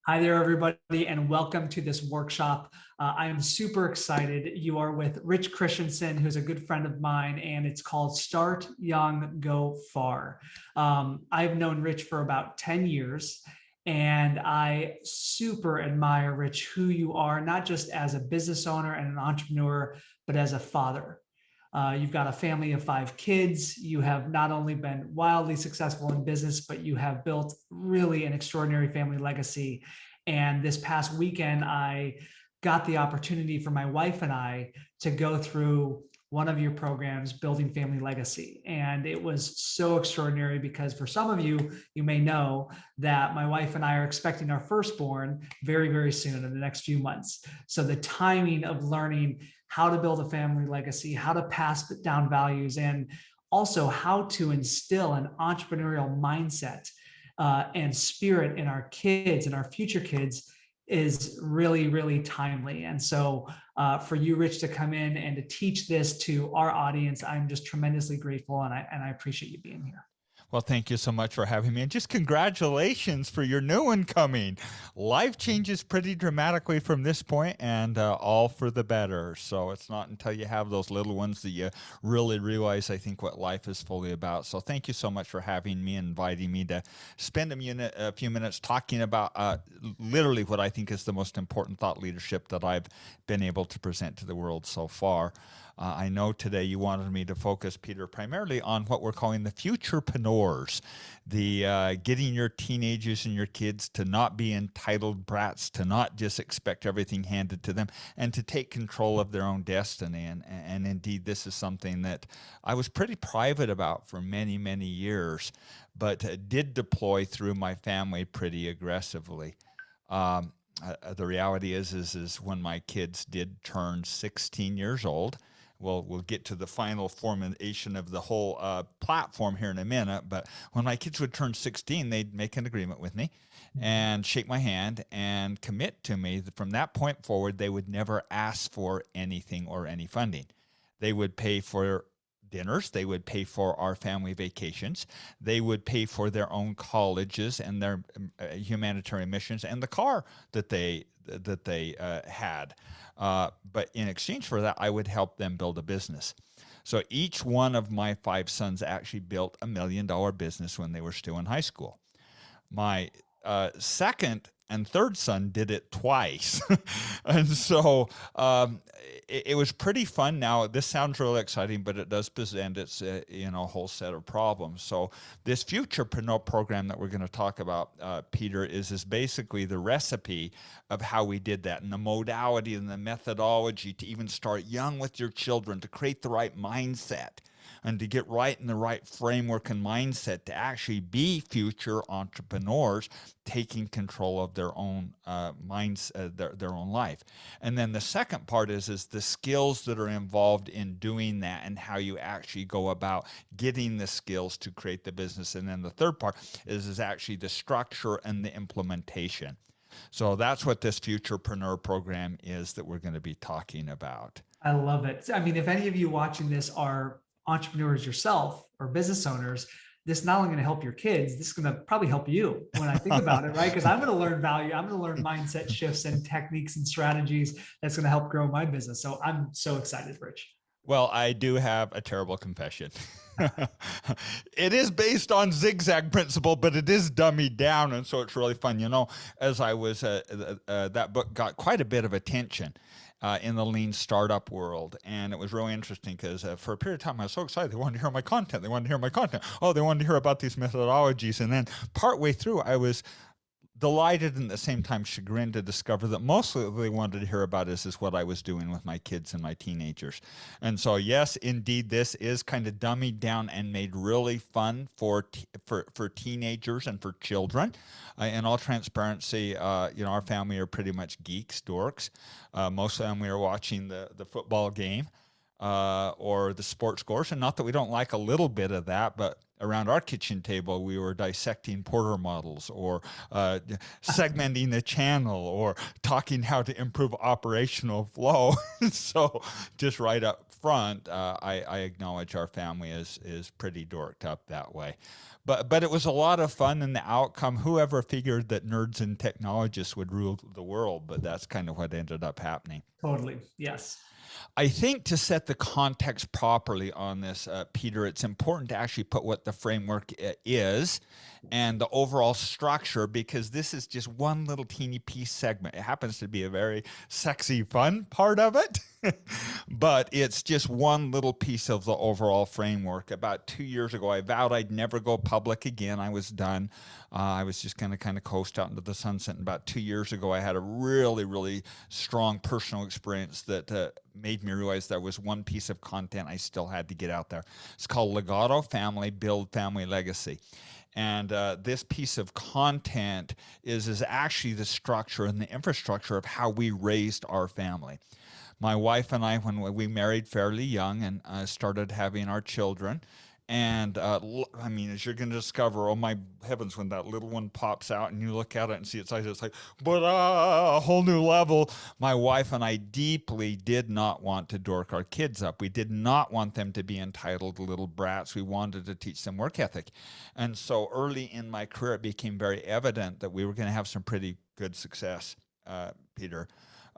Hi there, everybody, and welcome to this workshop. I am super excited. You are with Rich Christensen, who's a good friend of mine, and it's called Start Young, Go Far. I've known Rich for about 10 years, and I super admire, Rich, who you are, not just as a business owner and an entrepreneur, but as a father. You've got a family of 5 kids. You have not only been wildly successful in business, but you have built really an extraordinary family legacy. And this past weekend, I got the opportunity for my wife and I to go through one of your programs, Building Family Legacy. And it was so extraordinary because for some of you, you may know that my wife and I are expecting our firstborn very, very soon in the next few months. So the timing of learning how to build a family legacy, how to pass down values, and also how to instill an entrepreneurial mindset and spirit in our kids and our future kids is really, really timely. And so for you, Rich, to come in and to teach this to our audience, I'm just tremendously grateful, and I appreciate you being here. Well, thank you so much for having me. And just congratulations for your new one coming. Life changes pretty dramatically from this point and all for the better. So it's not until you have those little ones that you really realize, I think, what life is fully about. So thank you so much for having me and inviting me to spend a few minutes talking about literally what I think is the most important thought leadership that I've been able to present to the world so far. I know today you wanted me to focus, Peter, primarily on what we're calling the futurepreneurs, the getting your teenagers and your kids to not be entitled brats, to not just expect everything handed to them, and to take control of their own destiny. And indeed, this is something that I was pretty private about for many, many years, but did deploy through my family pretty aggressively. The reality is when my kids did turn 16 years old, we'll get to the final formation of the whole platform here in a minute. But when my kids would turn 16, they'd make an agreement with me and shake my hand and commit to me that from that point forward, they would never ask for anything or any funding. They would pay for dinners. They would pay for our family vacations. They would pay for their own colleges and their humanitarian missions and the car that they had. But in exchange for that, I would help them build a business. So each one of my 5 sons actually built $1 million business when they were still in high school. My second and third son did it twice. And so it was pretty fun. Now, this sounds really exciting, but it does present its whole set of problems. So this Futurepreneur program that we're going to talk about, Peter, is basically the recipe of how we did that and the modality and the methodology to even start young with your children, to create the right mindset and to get right in the right framework and mindset to actually be future entrepreneurs, taking control of their own minds, their own life. And then the second part is the skills that are involved in doing that and how you actually go about getting the skills to create the business. And then the third part is actually the structure and the implementation. So that's what this Futurepreneur program is that we're going to be talking about. I love it. I mean, if any of you watching this are entrepreneurs yourself or business owners, this not only going to help your kids, this is going to probably help you when I think about it, right? Because I'm going to learn value. I'm going to learn mindset shifts and techniques and strategies that's going to help grow my business. So I'm so excited, Rich. Well, I do have a terrible confession. It is based on zigzag principle, but it is dummied down, and so it's really fun. As I was, that book got quite a bit of attention in the lean startup world, and it was really interesting because for a period of time I was so excited. They wanted to hear my content. They wanted to hear my content. Oh, they wanted to hear about these methodologies, and then partway through, I was delighted and at the same time chagrined to discover that mostly what they wanted to hear about is what I was doing with my kids and my teenagers. And so, yes, indeed, this is kind of dummied down and made really fun for teenagers and for children. In all transparency, our family are pretty much geeks, dorks. Most of them we are watching the football game or the sports scores. And not that we don't like a little bit of that, but around our kitchen table, we were dissecting Porter models or segmenting a channel or talking how to improve operational flow. So just right up front, I acknowledge our family is pretty dorked up that way. But it was a lot of fun, and the outcome, whoever figured that nerds and technologists would rule the world, but that's kind of what ended up happening. Totally. Yes. I think to set the context properly on this, Peter, it's important to actually put what the framework is and the overall structure, because this is just one little teeny piece segment. It happens to be a very sexy, fun part of it, but it's just one little piece of the overall framework. About 2 years ago, I vowed I'd never go public again. I was done. I was just going to kind of coast out into the sunset. And about 2 years ago, I had a really, really strong personal experience that made me realize there was one piece of content I still had to get out there. It's called Legato Family, Build Family Legacy. And this piece of content is actually the structure and the infrastructure of how we raised our family. My wife and I, when we married fairly young and started having our children, and I mean, as you're going to discover, oh my heavens, when that little one pops out and you look at it and see its eyes, it's like, but a whole new level. My wife and I deeply did not want to dork our kids up. We did not want them to be entitled little brats. We wanted to teach them work ethic. And so early in my career, it became very evident that we were going to have some pretty good success, Peter.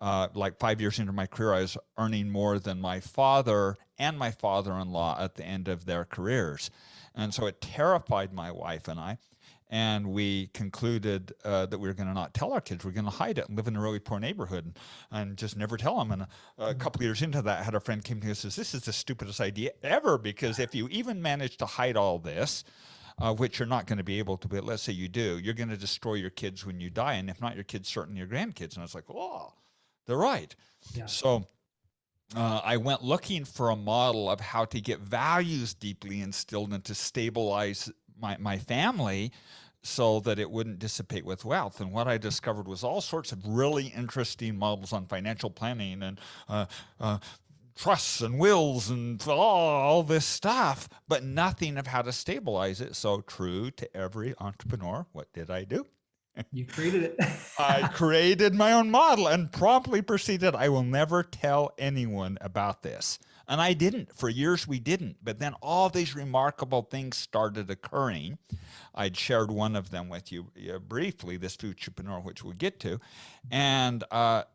Like 5 years into my career, I was earning more than my father and my father-in-law at the end of their careers. And so it terrified my wife and I. And we concluded that we were going to not tell our kids. We were going to hide it and live in a really poor neighborhood and just never tell them. And a couple of years into that, I had a friend came to me and says, this is the stupidest idea ever, because if you even manage to hide all this, which you're not going to be able to, but let's say you do, you're going to destroy your kids when you die. And if not your kids, certainly your grandkids. And I was like, oh, they're right. Yeah. So I went looking for a model of how to get values deeply instilled and to stabilize my family so that it wouldn't dissipate with wealth. And what I discovered was all sorts of really interesting models on financial planning and trusts and wills and all this stuff, but nothing of how to stabilize it. So true to every entrepreneur, what did I do? You created it. I created my own model and promptly proceeded, I will never tell anyone about this. And I didn't. For years, we didn't. But then all these remarkable things started occurring. I'd shared one of them with you briefly, this Futurepreneur, which we'll get to. And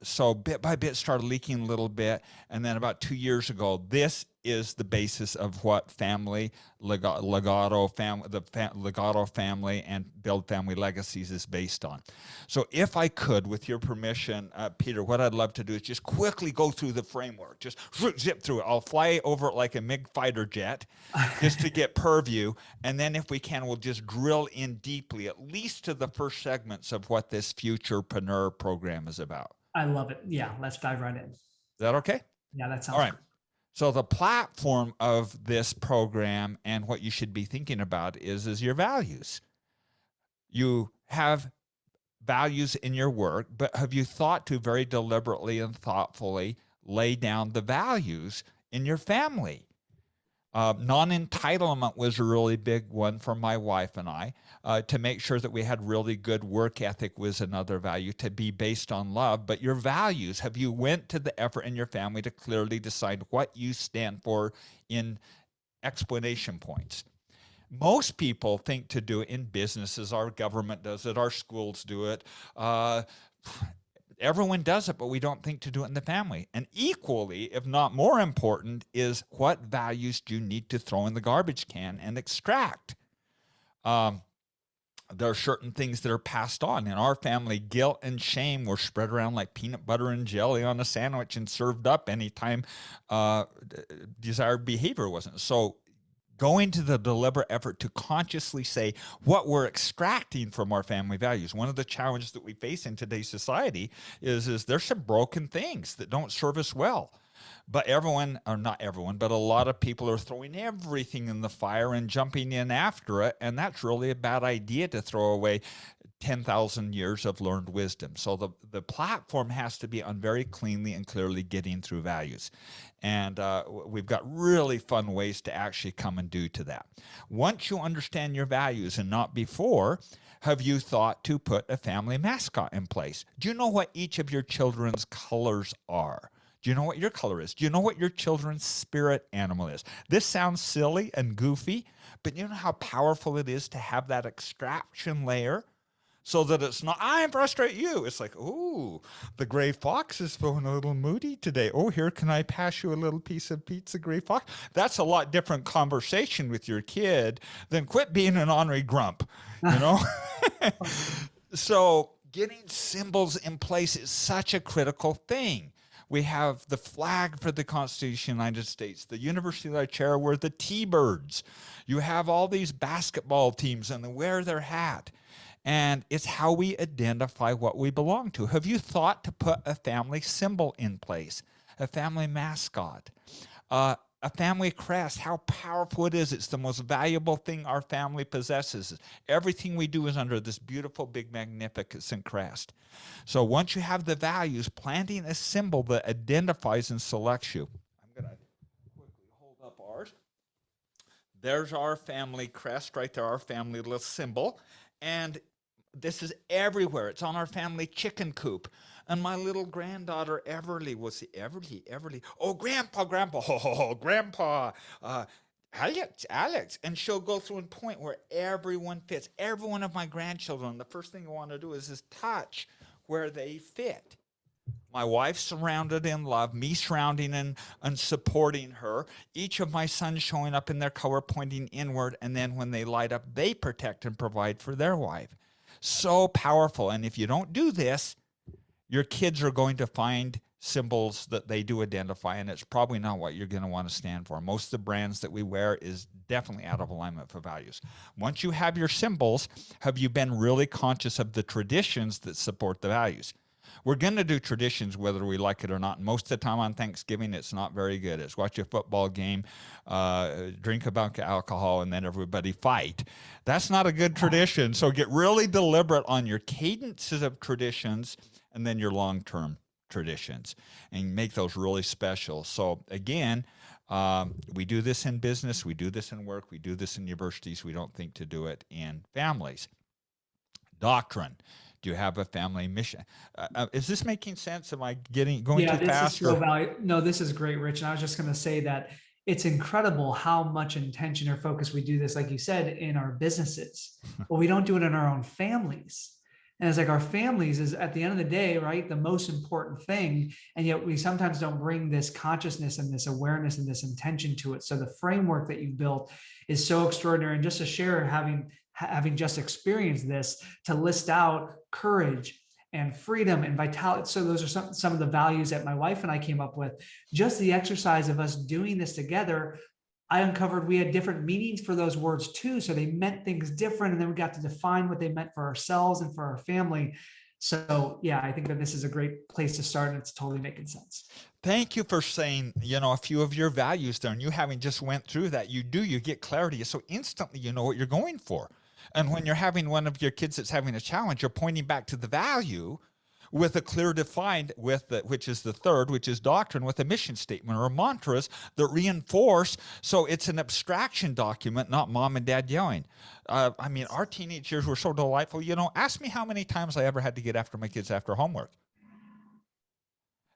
so bit by bit started leaking a little bit. And then about 2 years ago, this is the basis of what family, Legato family and Build Family Legacies is based on. So if I could, with your permission, Peter, what I'd love to do is just quickly go through the framework, just zip through it. I'll fly over it like a MiG fighter jet just to get purview. And then if we can, we'll just drill in deeply, at least to the first segments of what this Futurepreneur program is about. I love it. Yeah, let's dive right in. Is that okay? Yeah, that sounds all right. Good. So the platform of this program and what you should be thinking about is your values. You have values in your work, but have you thought to very deliberately and thoughtfully lay down the values in your family? Non-entitlement was a really big one for my wife and I. To make sure that we had really good work ethic was another value, to be based on love. But your values, have you went to the effort in your family to clearly decide what you stand for in explanation points? Most people think to do it in businesses. Our government does it. Our schools do it. Everyone does it, but we don't think to do it in the family. And equally, if not more important, is what values do you need to throw in the garbage can and extract? There are certain things that are passed on. In our family, guilt and shame were spread around like peanut butter and jelly on a sandwich and served up anytime desired behavior wasn't. So going to the deliberate effort to consciously say what we're extracting from our family values. One of the challenges that we face in today's society is there's some broken things that don't serve us well. But everyone, or not everyone, but a lot of people are throwing everything in the fire and jumping in after it. And that's really a bad idea to throw away 10,000 years of learned wisdom. So the platform has to be on very cleanly and clearly getting through values. And we've got really fun ways to actually come and do to that. Once you understand your values and not before, have you thought to put a family mascot in place? Do you know what each of your children's colors are? Do you know what your color is? Do you know what your children's spirit animal is? This sounds silly and goofy, but you know how powerful it is to have that extraction layer so that it's not, I frustrate you. It's like, ooh, the gray fox is feeling a little moody today. Oh, here, can I pass you a little piece of pizza, gray fox? That's a lot different conversation with your kid than quit being an ornery grump, you know? So getting symbols in place is such a critical thing. We have the flag for the Constitution of the United States. The university that I chair were the T-Birds. You have all these basketball teams and they wear their hat. And it's how we identify what we belong to. Have you thought to put a family symbol in place? A family mascot? A family crest, how powerful it is. It's the most valuable thing our family possesses. Everything we do is under this beautiful, big, magnificent crest. So once you have the values, planting a symbol that identifies and selects you. I'm going to quickly hold up ours. There's our family crest right there, our family little symbol. And this is everywhere. It's on our family chicken coop. And my little granddaughter, Everly, will see, Everly. Oh, Grandpa, oh, Grandpa, Alex. And she'll go through and point where everyone fits. Every one of my grandchildren, the first thing I want to do is just touch where they fit. My wife surrounded in love, me surrounding and supporting her. Each of my sons showing up in their color, pointing inward. And then when they light up, they protect and provide for their wife. So powerful. And if you don't do this, your kids are going to find symbols that they do identify, and it's probably not what you're going to want to stand for. Most of the brands that we wear is definitely out of alignment for values. Once you have your symbols, have you been really conscious of the traditions that support the values? We're going to do traditions whether we like it or not. Most of the time on Thanksgiving, it's not very good. It's watch a football game, drink a bunch of alcohol, and then everybody fight. That's not a good tradition. So get really deliberate on your cadences of traditions and then your long-term traditions and make those really special. So again, we do this in business. We do this in work. We do this in universities. We don't think to do it in families. Doctrine. Do you have a family mission? Is this making sense? Am I going too fast? Is so valuable. No, this is great, Rich. And I was just going to say that it's incredible how much intention or focus we do this, like you said, in our businesses, but we don't do it in our own families. And it's like our families is at the end of the day, right, the most important thing. And yet we sometimes don't bring this consciousness and this awareness and this intention to it. So the framework that you've built is so extraordinary. And just to share, having just experienced this, to list out courage and freedom and vitality. So those are some of the values that my wife and I came up with. Just the exercise of us doing this together, I uncovered we had different meanings for those words too. So they meant things different. And then we got to define what they meant for ourselves and for our family. So yeah, I think that this is a great place to start, and it's totally making sense. Thank you for saying, a few of your values there, and you having just went through that, you get clarity. So instantly you know what you're going for. And when you're having one of your kids that's having a challenge, you're pointing back to the value with a clear defined, which is the third, which is doctrine, with a mission statement or mantras that reinforce. So it's an abstraction document, not mom and dad yelling. Our teenage years were so delightful. Ask me how many times I ever had to get after my kids after homework.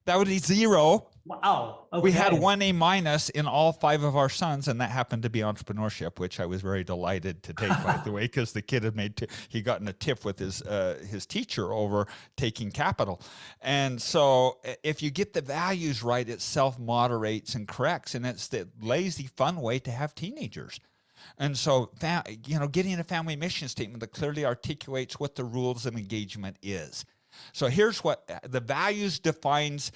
That would be 0. Wow. Okay. We had 1 A- in all 5 of our sons, and that happened to be entrepreneurship, which I was very delighted to take, by the way, because the kid had he got in a tiff with his teacher over taking capital. And so if you get the values right, it self-moderates and corrects, and it's the lazy, fun way to have teenagers. And so, getting a family mission statement that clearly articulates what the rules of engagement is. So here's what the values defines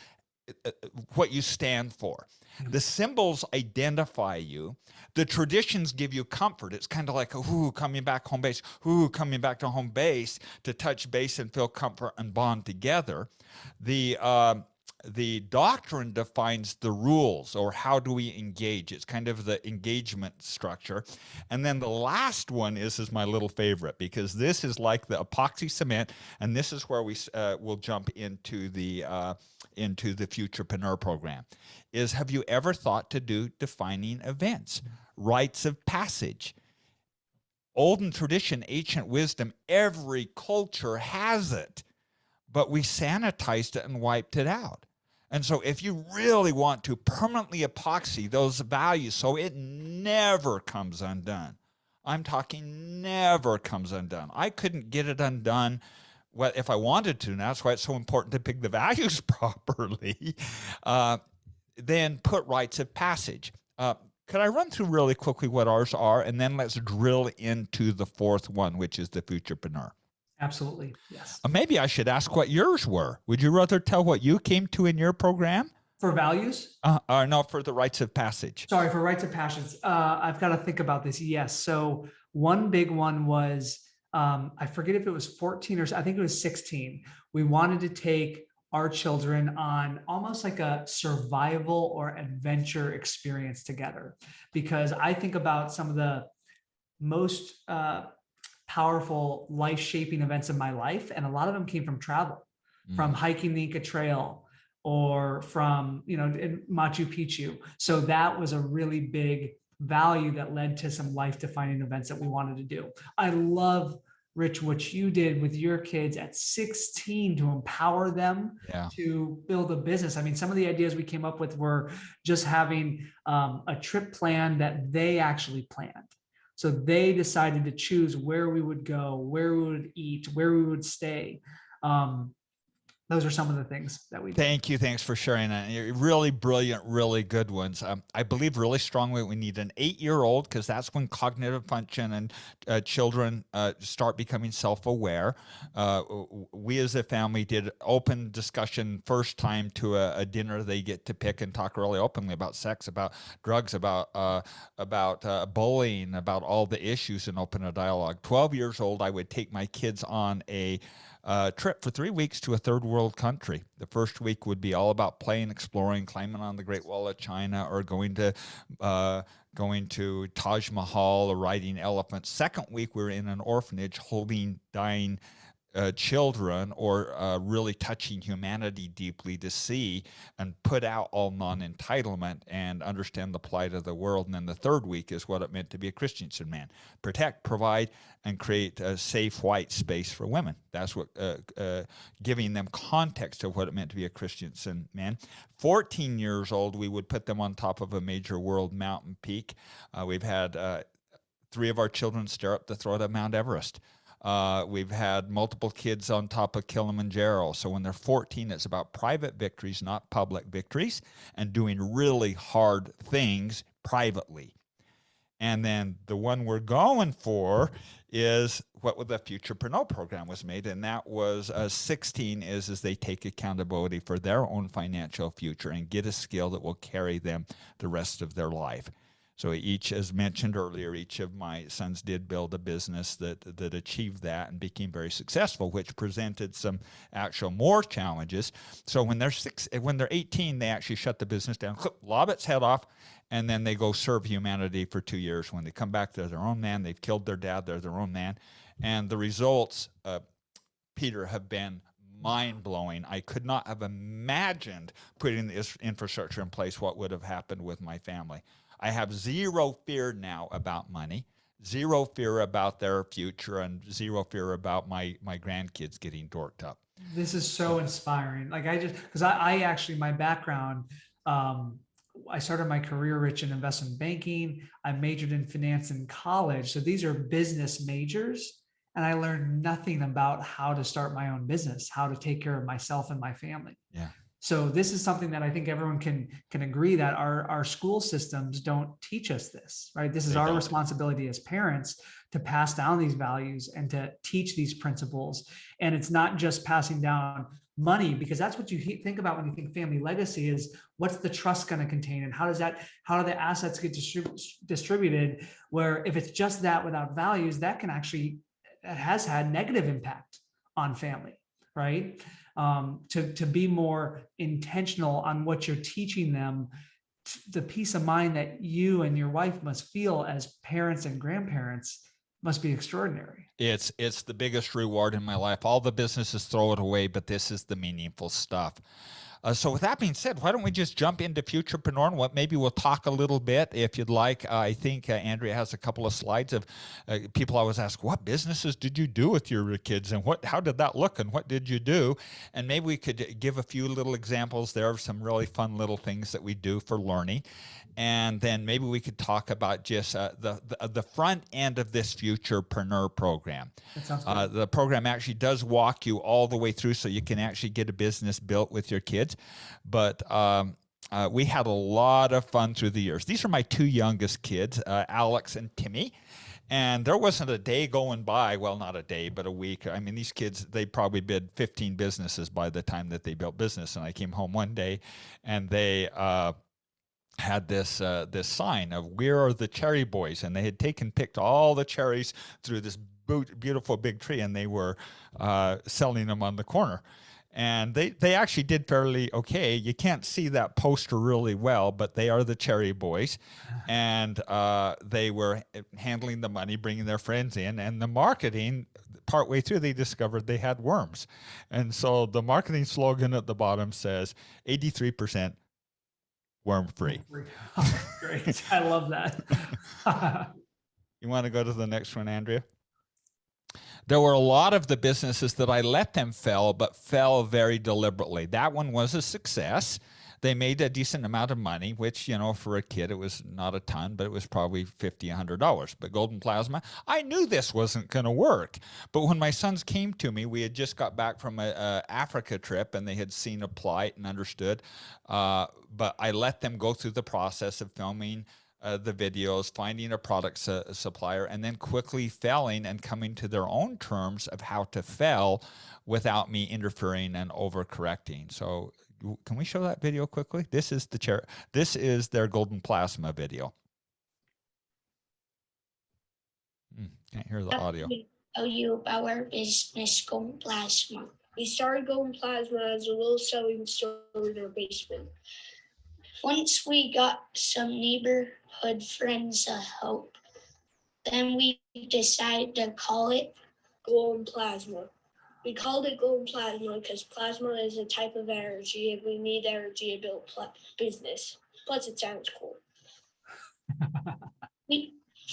what you stand for. The symbols identify you. The traditions give you comfort. It's kind of like, coming back home base, coming back to home base to touch base and feel comfort and bond together. The the doctrine defines the rules, or how do we engage. It's kind of the engagement structure. And then the last one is my little favorite, because this is like the epoxy cement, and this is where we will jump into the Futurepreneur program. Is, have you ever thought to do defining events, rites of passage? Olden tradition, ancient wisdom, every culture has it, but we sanitized it and wiped it out. And so if you really want to permanently epoxy those values so it never comes undone, I'm talking never comes undone. I couldn't get it undone if I wanted to. And that's why it's so important to pick the values properly. Then put rites of passage. Could I run through really quickly what ours are? And then let's drill into the fourth one, which is the Futurepreneur. Absolutely. Yes. Maybe I should ask what yours were. Would you rather tell what you came to in your program? For values? No, for the rites of passage. Sorry, for rites of passage. I've got to think about this. Yes. So one big one was, I forget if it was 14 or I think it was 16. We wanted to take our children on almost like a survival or adventure experience together, because I think about some of the most powerful life-shaping events in my life, and a lot of them came from travel, from hiking the Inca Trail, or from, in Machu Picchu. So that was a really big value that led to some life-defining events that we wanted to do. I love, Rich, what you did with your kids at 16 to empower them to build a business. I mean, some of the ideas we came up with were just having a trip plan that they actually planned. So they decided to choose where we would go, where we would eat, where we would stay. Those are some of the things that we did. Thank you. Thanks for sharing that. Really brilliant, really good ones. I believe really strongly we need an 8-year-old, because that's when cognitive function and children start becoming self-aware. We as a family did open discussion first time to a dinner. They get to pick and talk really openly about sex, about drugs, about bullying, about all the issues, and open a dialogue. 12 years old, I would take my kids on a trip for 3 weeks to a third world country. The first week would be all about playing, exploring, climbing on the Great Wall of China, or going to Taj Mahal, or riding elephants. Second week, we were in an orphanage holding dying children, or really touching humanity deeply to see and put out all non-entitlement and understand the plight of the world. And then the third week is what it meant to be a Christensen man: protect, provide, and create a safe white space for women. That's what giving them context of what it meant to be a Christensen man. 14 years old, we would put them on top of a major world mountain peak. We've had 3 of our children stare up the throat of Mount Everest. We've had multiple kids on top of Kilimanjaro. So when they're 14, it's about private victories, not public victories, and doing really hard things privately. And then the one we're going for is what the Futurepreneur program was made. And that was 16 is they take accountability for their own financial future and get a skill that will carry them the rest of their life. So each, as mentioned earlier, each of my sons did build a business that achieved that and became very successful, which presented some actual more challenges. So when they're 18, they actually shut the business down, lob its head off, and then they go serve humanity for 2 years. When they come back, they're their own man. They've killed their dad. They're their own man. And the results, Peter, have been mind-blowing. I could not have imagined putting this infrastructure in place what would have happened with my family. I have zero fear now about money, zero fear about their future, and zero fear about my grandkids getting dorked up. This is so inspiring. Like, because I actually, my background, I started my career, Rich, in investment banking. I majored in finance in college. So these are business majors. And I learned nothing about how to start my own business, how to take care of myself and my family. Yeah. So this is something that I think everyone can agree that our school systems don't teach us this, right? This is our responsibility as parents to pass down these values and to teach these principles. And it's not just passing down money, because that's what you think about when you think family legacy is what's the trust going to contain, and how do the assets get distributed, where if it's just that without values, that can actually, it has had negative impact on family. right? To be more intentional on what you're teaching them, the peace of mind that you and your wife must feel as parents and grandparents must be extraordinary. It's the biggest reward in my life. All the businesses throw it away, but this is the meaningful stuff. So with that being said, why don't we just jump into Futurepreneur? What maybe we'll talk a little bit if you'd like. I think Andrea has a couple of slides of people always ask, what businesses did you do with your kids, and how did that look, and what did you do? And maybe we could give a few little examples there of some really fun little things that we do for learning. And then maybe we could talk about just the front end of this Futurepreneur program. That sounds good. The program actually does walk you all the way through so you can actually get a business built with your kids. But we had a lot of fun through the years. These are my two youngest kids, Alex and Timmy. And there wasn't a day going by, well, not a day, but a week. I mean, these kids, they probably bid 15 businesses by the time that they built business. And I came home one day and they had this sign of "Where are the cherry boys?" And they had picked all the cherries through this beautiful big tree, and they were selling them on the corner. And they actually did fairly okay. You can't see that poster really well, but they are the cherry boys. And they were handling the money, bringing their friends in, and the marketing, partway through, they discovered they had worms. And so the marketing slogan at the bottom says 83% worm-free. Oh, great. I love that. You want to go to the next one, Andrea? There were a lot of the businesses that I let them fail, but fell very deliberately. That one was a success. They made a decent amount of money, which, you know, for a kid, it was not a ton, but it was probably $50, $100. But Golden Plasma, I knew this wasn't going to work. But when my sons came to me, we had just got back from a Africa trip, and they had seen a plight and understood. But I let them go through the process of filming the videos, finding a product supplier, and then quickly failing and coming to their own terms of how to fail without me interfering and overcorrecting. So can we show that video quickly? This is This is their Golden Plasma video. Can't hear the audio. Tell you about our business, Golden Plasma. We started Golden Plasma as a little sewing store in our basement. Once we got some neighborhood friends help, then we decided to call it Golden Plasma. We called it Golden Plasma because plasma is a type of energy, and we need energy to build business. Plus, it sounds cool.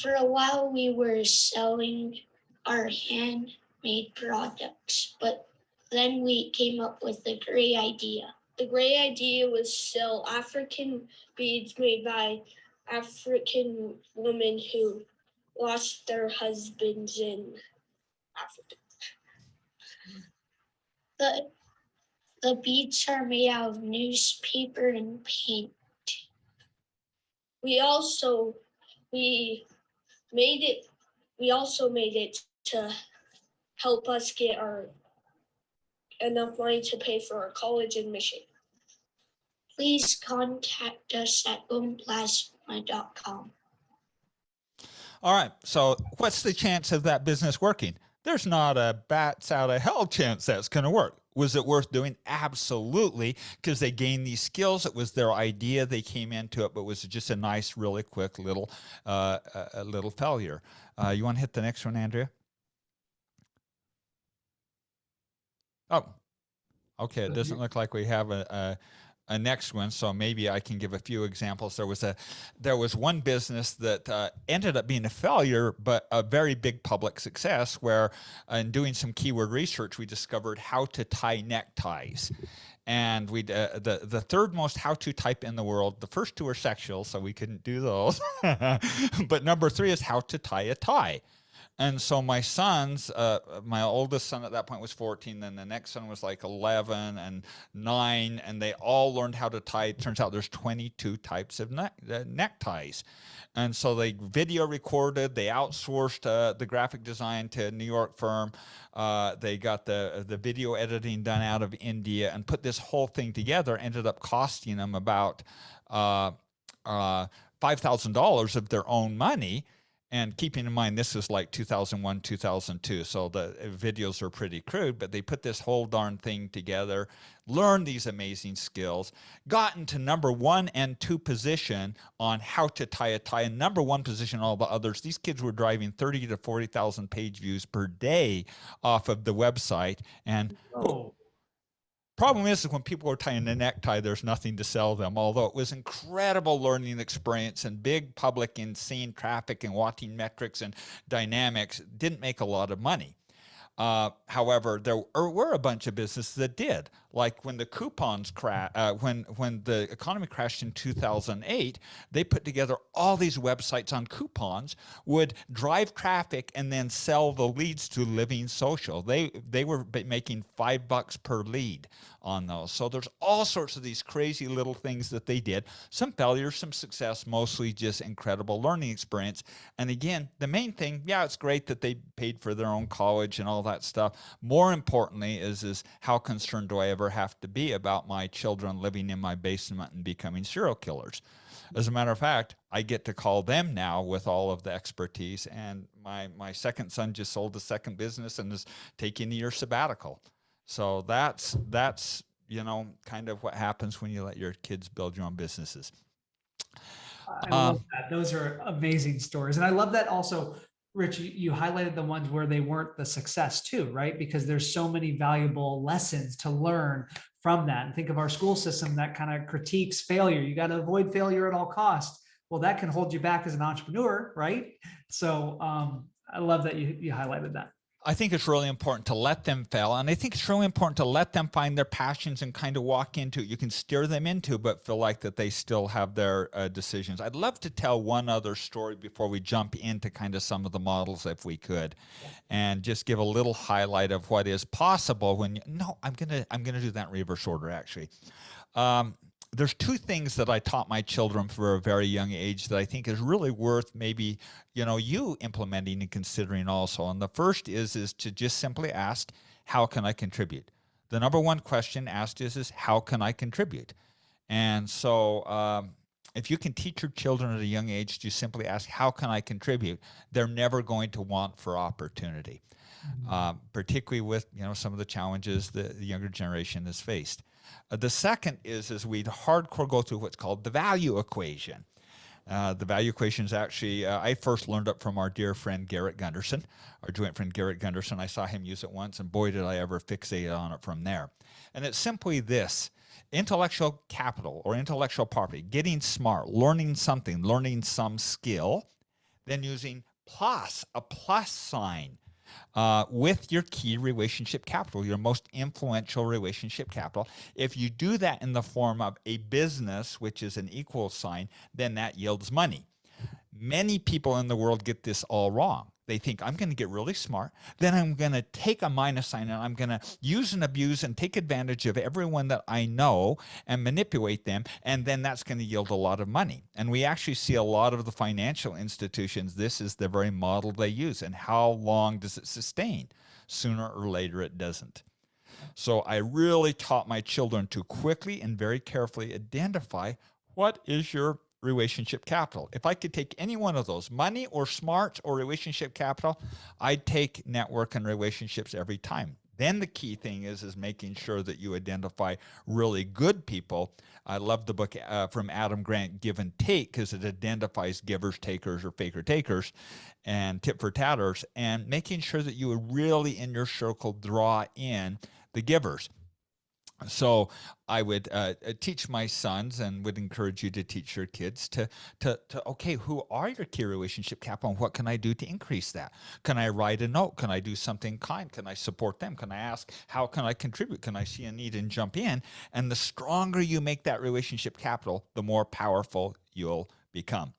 For a while, we were selling our handmade products, but then we came up with a great idea. The great idea was sell African beads made by African women who lost their husbands in Africa. The beads are made out of newspaper and paint. We also made it to help us get enough money to pay for our college admission. Please contact us at goldenplasma.com. All right. So what's the chance of that business working? There's not a bats out of hell chance that's going to work. Was it worth doing? Absolutely, because they gained these skills. It was their idea. They came into it, but it was just a nice, really quick little failure. You want to hit the next one, Andrea? Oh, okay. It doesn't look like we have a next one, so maybe I can give a few examples. There was one business that ended up being a failure, but a very big public success, where in doing some keyword research, we discovered how to tie neckties. And we the third most how-to type in the world. The first two are sexual, so we couldn't do those. But number 3 is how to tie a tie. And so my sons, my oldest son at that point was 14, then the next son was like 11 and 9, and they all learned how to tie. It turns out there's 22 types of neckties. And so they video recorded, they outsourced the graphic design to a New York firm. They got the video editing done out of India and put this whole thing together. Ended up costing them about $5,000 of their own money. And keeping in mind, this is like 2001, 2002. So the videos are pretty crude, but they put this whole darn thing together, learned these amazing skills, got into number 1 and 2 position on how to tie a tie, and number 1 position all the others. These kids were driving 30 to 40,000 page views per day off of the website. And Oh, problem is when people are tying a necktie, there's nothing to sell them, although it was incredible learning experience and big public insane traffic and watching metrics and dynamics. Didn't make a lot of money. However, there were a bunch of businesses that did. Like when the coupons when the economy crashed in 2008, they put together all these websites on coupons, would drive traffic and then sell the leads to Living Social. They were making $5 per lead on those. So there's all sorts of these crazy little things that they did. Some failures, some success, mostly just incredible learning experience. And again, the main thing, yeah, it's great that they paid for their own college and all that stuff. More importantly is how concerned do I ever have to be about my children living in my basement and becoming serial killers? As a matter of fact, I get to call them now with all of the expertise. And my second son just sold a second business and is taking a year sabbatical. So that's kind of what happens when you let your kids build your own businesses. I love that. Those are amazing stories. And I love that also, Rich, you highlighted the ones where they weren't the success too, right? Because there's so many valuable lessons to learn from that. And think of our school system that kind of critiques failure. You got to avoid failure at all costs. Well, that can hold you back as an entrepreneur, right? So I love that you highlighted that. I think it's really important to let them fail. And I think it's really important to let them find their passions and kind of walk into it. You can steer them into, but feel like that they still have their decisions. I'd love to tell one other story before we jump into kind of some of the models, if we could, and just give a little highlight of what is possible when I'm going to do that in reverse order, actually. There's 2 things that I taught my children for a very young age that I think is really worth maybe, you implementing and considering also. And the first is to just simply ask, how can I contribute? The number 1 question asked is how can I contribute? And so if you can teach your children at a young age to simply ask, how can I contribute? They're never going to want for opportunity, particularly with, some of the challenges that the younger generation has faced. The second is we'd hardcore go through what's called the value equation. The value equation is actually, I first learned it from our dear friend Garrett Gunderson, our joint friend Garrett Gunderson. I saw him use it once, and boy, did I ever fixate on it from there. And it's simply this: intellectual capital or intellectual property, getting smart, learning something, learning some skill, then using a plus sign, with your key relationship capital, your most influential relationship capital. If you do that in the form of a business, which is an equal sign, then that yields money. Many people in the world get this all wrong. They think, I'm going to get really smart, then I'm going to take a minus sign and I'm going to use and abuse and take advantage of everyone that I know and manipulate them, and then that's going to yield a lot of money. And we actually see a lot of the financial institutions, this is the very model they use. And how long does it sustain? Sooner or later it doesn't. So I really taught my children to quickly and very carefully identify what is your relationship capital. If I could take any one of those, money or smarts or relationship capital, I'd take network and relationships every time. Then the key thing is making sure that you identify really good people. I love the book from Adam Grant, Give and Take, because it identifies givers, takers, or faker takers, and tit for tatters, and making sure that you would really in your circle draw in the givers. So I would teach my sons, and would encourage you to teach your kids to okay, who are your key relationship capital and what can I do to increase that? Can I write a note? Can I do something kind? Can I support them? Can I ask, how can I contribute? Can I see a need and jump in? And the stronger you make that relationship capital, the more powerful you'll become.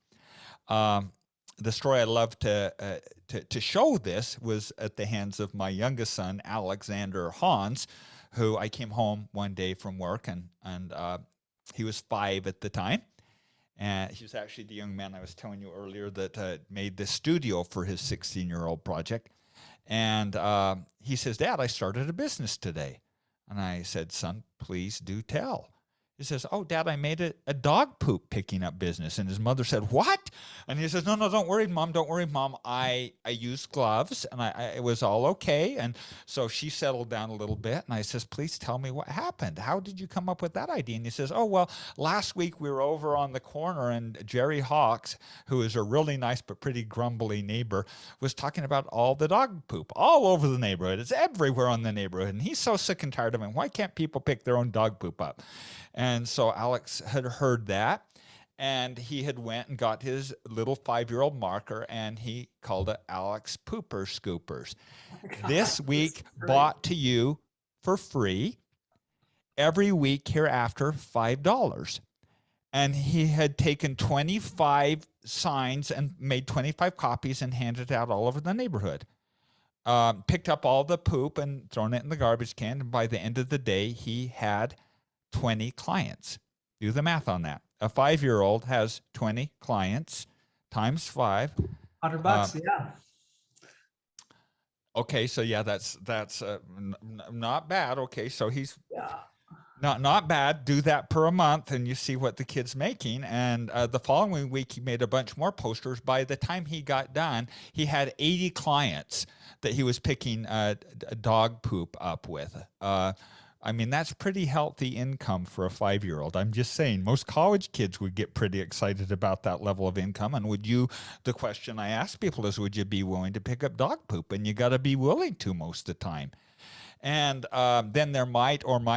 The story I love to show this was at the hands of my youngest son, Alexander Hans, who I came home one day from work, and he was 5 at the time. And he was actually the young man I was telling you earlier that made the studio for his 16-year-old project. And he says, Dad, I started a business today. And I said, son, please do tell. He says, "Oh, Dad, I made a dog poop picking up business." And his mother said, "What?" And he says, "No, no, don't worry, Mom. Don't worry, Mom. I used gloves and it was all okay." And so she settled down a little bit. And I says, "Please tell me what happened. How did you come up with that idea?" And he says, "Oh, well, last week we were over on the corner and Jerry Hawks, who is a really nice but pretty grumbly neighbor, was talking about all the dog poop all over the neighborhood. It's everywhere on the neighborhood. And he's so sick and tired of it. Why can't people pick their own dog poop up?" And so Alex had heard that, and he had went and got his little 5-year-old marker, and he called it Alex Pooper Scoopers. This week bought to you for free. Every week hereafter, $5. And he had taken 25 signs and made 25 copies and handed it out all over the neighborhood. Picked up all the poop and thrown it in the garbage can. And by the end of the day, he had 20 clients. Do the math on that. A 5-year-old has 20 clients times 5. $100, yeah. Okay, so yeah, that's not bad. Okay, so he's Yeah. not bad. Do that per a month, and you see what the kid's making. And the following week, he made a bunch more posters. By the time he got done, he had 80 clients that he was picking dog poop up with. I mean, that's pretty healthy income for a 5-year-old. I'm just saying, most college kids would get pretty excited about that level of income. And the question I ask people is, would you be willing to pick up dog poop? And you got to be willing to most of the time. And then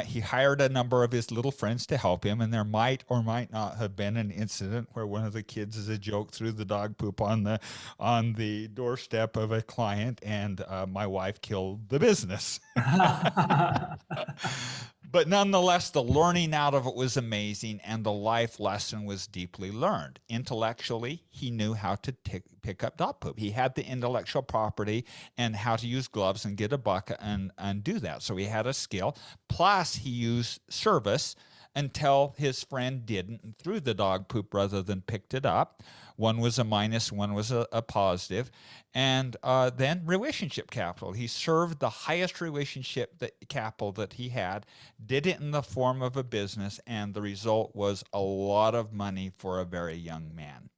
he hired a number of his little friends to help him, and there might or might not have been an incident where one of the kids, as a joke, threw the dog poop on the doorstep of a client, and my wife killed the business. But nonetheless, the learning out of it was amazing, and the life lesson was deeply learned. Intellectually, he knew how to pick up dog poop. He had the intellectual property and how to use gloves and get a bucket and do that. So he had a skill. Plus, he used service until his friend didn't and threw the dog poop rather than picked it up. One was a minus, one was a positive. And then relationship capital. He served the highest relationship capital that he had, did it in the form of a business, and the result was a lot of money for a very young man.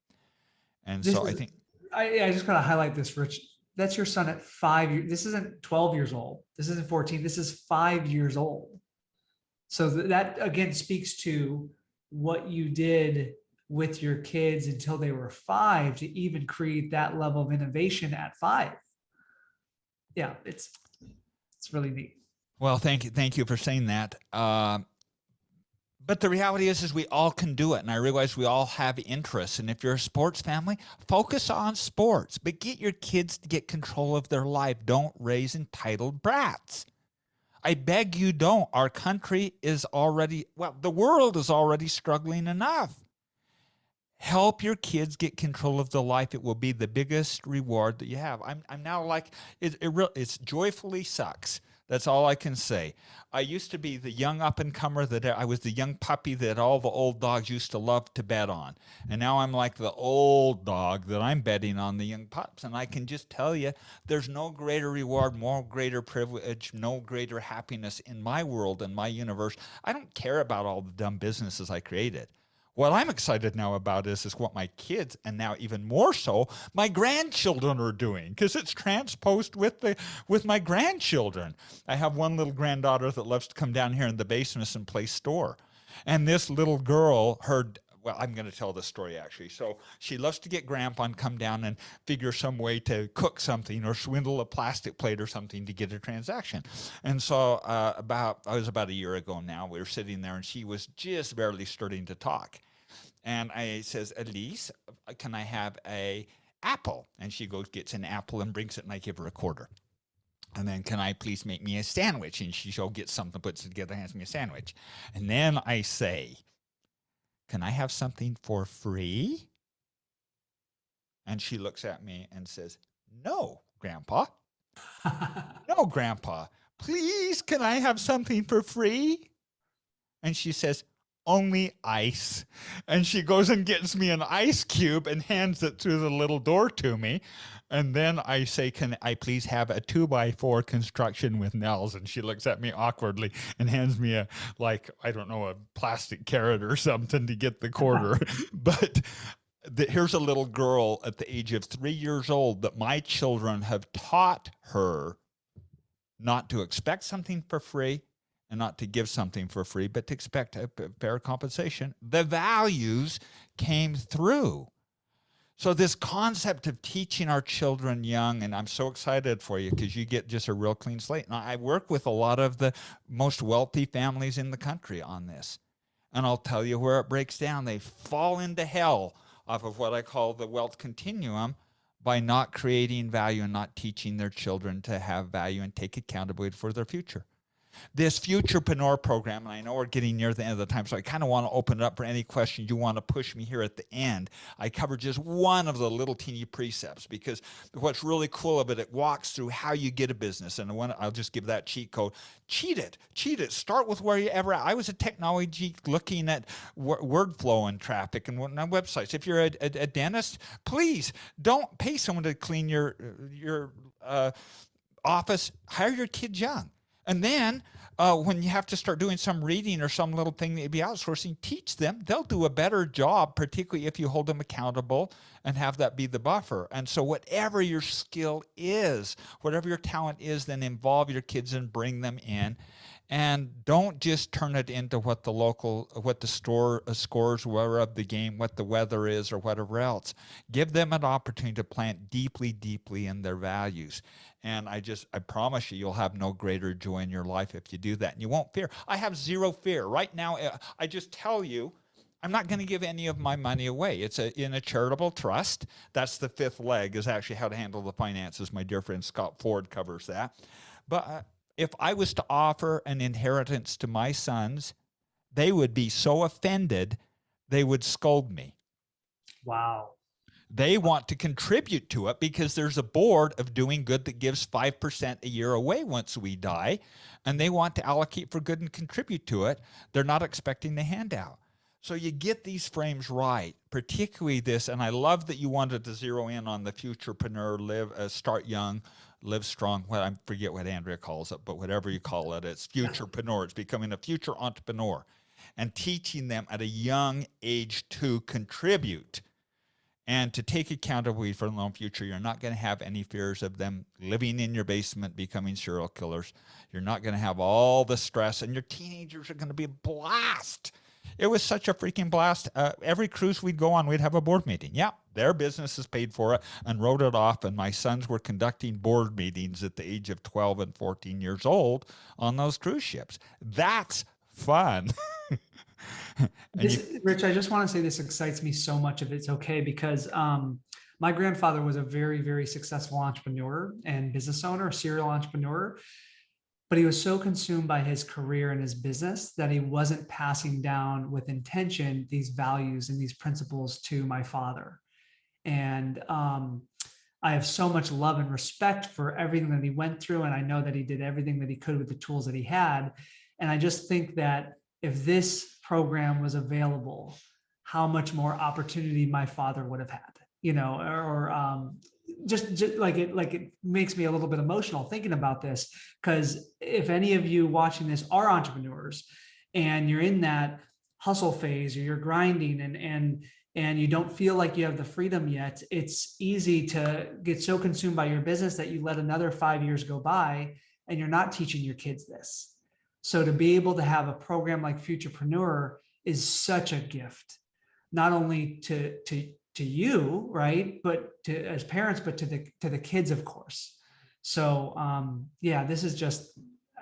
And so I think I just gotta highlight this, Rich. That's your son at 5 years. This isn't 12 years old. This isn't 14. This is 5 years old. So that again speaks to what you did with your kids until they were 5 to even create that level of innovation at 5. Yeah, it's really neat. Well, thank you for saying that. But the reality is we all can do it. And I realize we all have interests. And if you're a sports family, focus on sports, but get your kids to get control of their life. Don't raise entitled brats. I beg you don't. Our country is the world is already struggling enough. Help your kids get control of the life. It will be the biggest reward that you have. I'm now like, it's joyfully sucks. That's all I can say. I used to be the young up-and-comer I was the young puppy that all the old dogs used to love to bet on. And now I'm like the old dog that I'm betting on the young pups. And I can just tell you, there's no greater reward, more greater privilege, no greater happiness in my world and my universe. I don't care about all the dumb businesses I created. What I'm excited now about is what my kids, and now even more so, my grandchildren are doing, because it's transposed with my grandchildren. I have one little granddaughter that loves to come down here in the basement and play store. And this little girl I'm going to tell this story actually. So she loves to get grandpa and come down and figure some way to cook something or swindle a plastic plate or something to get a transaction. And so it was about a year ago now, we were sitting there and she was just barely starting to talk. And I says, "Elise, can I have a apple?" And she goes, gets an apple and brings it, and I give her a quarter. And then, "Can I please make me a sandwich?" And she gets something, puts it together, hands me a sandwich. And then I say, "Can I have something for free?" And she looks at me and says, "No, Grandpa. No, Grandpa. Please, can I have something for free?" And she says, only ice. And she goes and gets me an ice cube and hands it through the little door to me. And then I say, can I please have a 2x4 construction with nails? And she looks at me awkwardly and hands me a, like, I don't know, a plastic carrot or something to get the quarter. But here's a little girl at the age of 3 years old that my children have taught her not to expect something for free and not to give something for free, but to expect a fair compensation. The values came through. So this concept of teaching our children young, and I'm so excited for you because you get just a real clean slate. And I work with a lot of the most wealthy families in the country on this. And I'll tell you where it breaks down. They fall into hell off of what I call the wealth continuum by not creating value and not teaching their children to have value and take accountability for their future. This Futurepreneur program, and I know we're getting near the end of the time, so I kind of want to open it up for any questions you want to push me here at the end. I cover just one of the little teeny precepts because what's really cool of it, it walks through how you get a business. And I'll just give that cheat code. Cheat it. Start with where you ever at. I was a technology looking at word flow and traffic and websites. If you're a dentist, please don't pay someone to clean your office. Hire your kids young. And then when you have to start doing some reading or some little thing that you'd be outsourcing, teach them. They'll do a better job, particularly if you hold them accountable and have that be the buffer. And so whatever your skill is, whatever your talent is, then involve your kids and bring them in. And don't just turn it into what the store scores were of the game, what the weather is, or whatever else. Give them an opportunity to plant deeply, deeply in their values. And I promise you'll have no greater joy in your life if you do that. And you won't fear. I have zero fear. Right now, I just tell you, I'm not going to give any of my money away. It's in a charitable trust. That's the fifth leg, is actually how to handle the finances. My dear friend Scott Ford covers that. But if I was to offer an inheritance to my sons, they would be so offended, they would scold me. Wow. They want to contribute to it because there's a board of doing good that gives 5% a year away once we die, and they want to allocate for good and contribute to it. They're not expecting the handout. So you get these frames right, particularly this, and I love that you wanted to zero in on the Futurepreneur, start young, live strong. Well, I forget what Andrea calls it, but whatever you call it, it's Futurepreneur. It's becoming a future entrepreneur and teaching them at a young age to contribute and to take accountability for their own future. You're not going to have any fears of them living in your basement, becoming serial killers. You're not going to have all the stress, and your teenagers are going to be a blast. It was such a freaking blast. Every cruise we'd go on, we'd have a board meeting. Yeah, their businesses paid for it and wrote it off, and my sons were conducting board meetings at the age of 12 and 14 years old on those cruise ships. That's fun. Rich, I just want to say this excites me so much if it's okay, because my grandfather was a very, very successful entrepreneur and business owner, serial entrepreneur, but he was so consumed by his career and his business that he wasn't passing down with intention these values and these principles to my father. And I have so much love and respect for everything that he went through, and I know that he did everything that he could with the tools that he had. And I just think that if this program was available, how much more opportunity my father would have had, or just like it makes me a little bit emotional thinking about this, because if any of you watching this are entrepreneurs and you're in that hustle phase, or you're grinding and you don't feel like you have the freedom yet, it's easy to get so consumed by your business that you let another 5 years go by and you're not teaching your kids this. So to be able to have a program like Futurepreneur is such a gift, not only to you, right, but to as parents, but to the kids, of course. So this is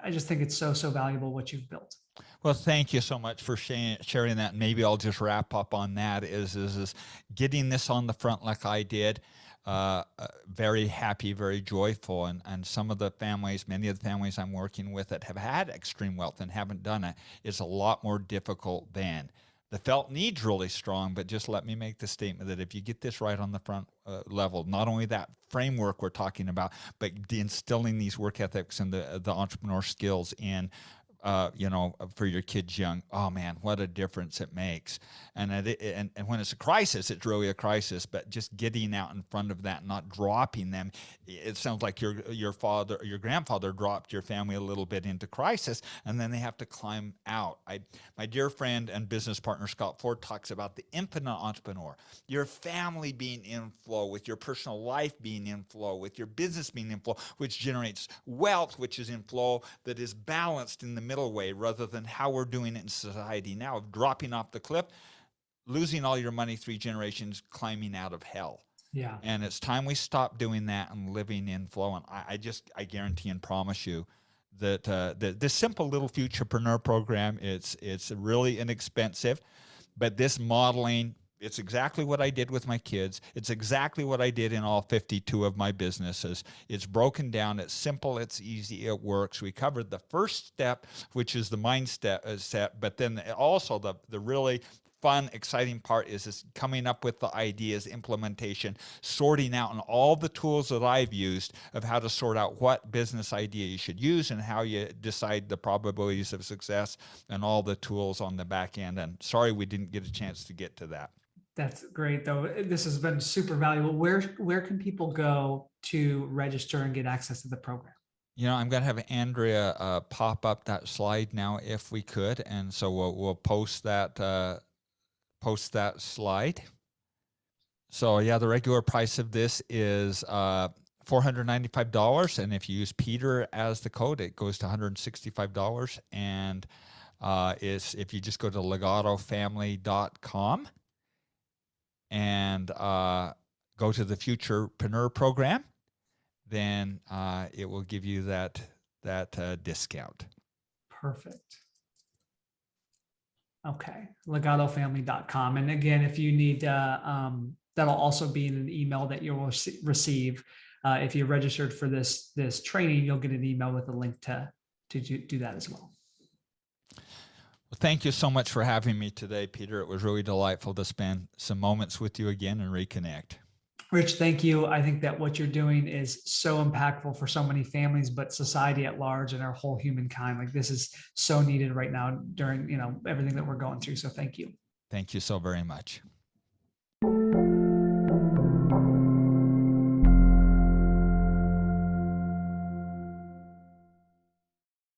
I just think it's so valuable what you've built. Well, thank you so much for sharing that. Maybe I'll just wrap up on that is getting this on the front like I did. Very happy, very joyful. And some of the families, many of the families I'm working with that have had extreme wealth and haven't done it, is a lot more difficult than. The felt need's really strong, but just let me make the statement that if you get this right on the front level, not only that framework we're talking about, but instilling these work ethics and the entrepreneur skills in for your kids young, oh man, what a difference it makes. And when it's a crisis, it's really a crisis, but just getting out in front of that, not dropping them. It sounds like your father or your grandfather dropped your family a little bit into crisis, and then they have to climb out. My dear friend and business partner, Scott Ford, talks about the infinite entrepreneur, your family being in flow, with your personal life being in flow, with your business being in flow, which generates wealth, which is in flow, that is balanced in the middle way, rather than how we're doing it in society now, of dropping off the cliff, losing all your money 3 generations, climbing out of hell. Yeah. And it's time we stop doing that and living in flow. And I guarantee and promise you that this simple little Futurepreneur program, it's really inexpensive, but this modeling, it's exactly what I did with my kids. It's exactly what I did in all 52 of my businesses. It's broken down. It's simple. It's easy. It works. We covered the first step, which is the mindset, but then also the really fun, exciting part is coming up with the ideas, implementation, sorting out, and all the tools that I've used of how to sort out what business idea you should use and how you decide the probabilities of success, and all the tools on the back end. And sorry we didn't get a chance to get to that. That's great, though. This has been super valuable. Where can people go to register and get access to the program? I'm going to have Andrea pop up that slide now, if we could, and so we'll post that slide. So yeah, the regular price of this is $495, and if you use Peter as the code, it goes to $165. And if you just go to legatofamily.com and go to the Futurepreneur program, then it will give you that discount. Perfect. Okay, legatofamily.com. And again, if you need, that'll also be in an email that you will receive. If you registered for this training, you'll get an email with a link to do that as well. Well, thank you so much for having me today, Peter. It was really delightful to spend some moments with you again and reconnect. Rich, thank you. I think that what you're doing is so impactful for so many families, but society at large and our whole humankind. Like, this is so needed right now during, everything that we're going through. So thank you. Thank you so very much.